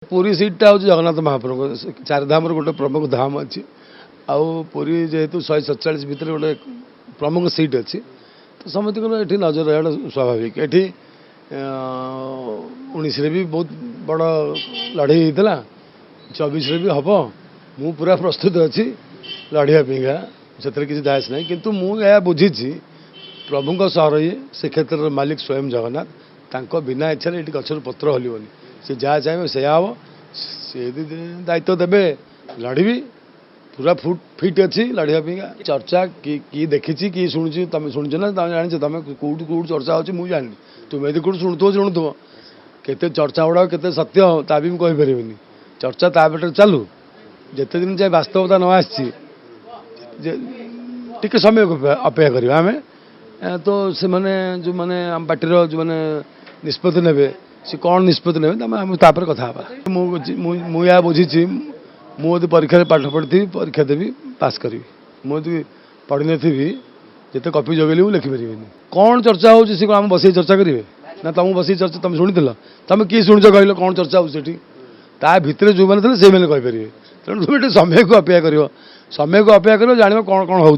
पुरी सीटा हूँ जगन्नाथ महाप्रभु चारिधाम गोटे प्रमुख धाम अच्छी आउ पुरी जेहेतु 147 भितर गोटे प्रमुख सीट अच्छी तो समस्त ये नजर रहा स्वाभाविक ये 19 भी बहुत बड़ लड़े होता 24 भी हम मु पूरा प्रस्तुत अच्छी लड़ाई से किसी दायस ना कि मुझे बुझी प्रभु सहर ये से क्षेत्र मालिक स्वयं जगन्नाथ बिना इच्छा ये गचर पत्र हल्बनी सी जहाँ चाहिए से हम सी दायित्व देवे लड़बी पूरा फिट अच्छी लड़ाई चर्चा कि देखी कि शुणुची तुम शुणुच ना तुम जान तुम कौट कौट चर्चा हो मुझे जानी तुम यदि कौट शुणुव केते चर्चा गुड़ा के सत्य ता भी मुझे चर्चा ता बेटर चालू जिते दिन जाए वास्तवता न आसी टे समय अपेक्षा करा आम तो से मैंने जो मैंने आम पार्टी जो मैंने निष्पत्ति ने सी कौन निष्पत्ति ने तापर कथा मुझे बुझी मुझे परीक्षा पाठ पढ़ी परीक्षा देवी पास करी मुझे पढ़ी नी जिते कपी जगेली मुझे लिखिपारि कौन चर्चा हो बस चर्चा करेंगे ना तुम बस चर्चा तुम शुणी तुम किए शुणुच कहल कौन चर्चा होती ता भितर जो मैंने से मैंने कहींपारे तेणु तुम ये समय को अपेक्षा कर समय को अपेक्षा कर जान कौन कौन हो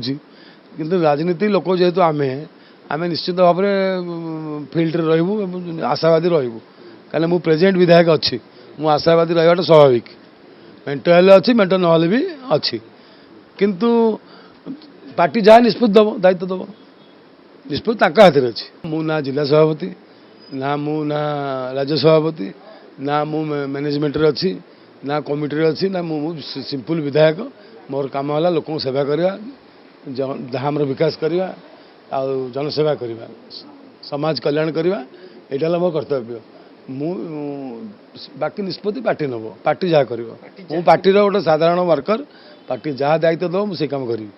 राजनीति लोक जेहेतु आम निश्चित भाव में फिल्ड रू आशावादी रू कहीं मुझे प्रेजेंट विधायक अच्छी मुझे आशावादी रहा स्वाभाविक मेट हेल्ले अच्छी मेट ना भी अच्छी किंतु पार्टी जहाँ निष्पत्ति दब दायित्व दब निष्पत्ति हाथ में अच्छी मु ना जिला सभापति ना मु ना राज्य सभापति ना मु मैनेजमेंट अच्छी ना कमिटी अच्छी ना मु सिंपल विधायक मोर काम है लोक सेवा करवा धाम विकास करवा आ जनसेवा करवा समाज कल्याण करवा यहाँ मो कर्तव्य मु बाकी निष्पत्ति पार्टी नब पार्टी जहाँ कर पार्टी गोटे साधारण वर्कर पार्टी जहाँ दायित्व दब मुझे काम करी।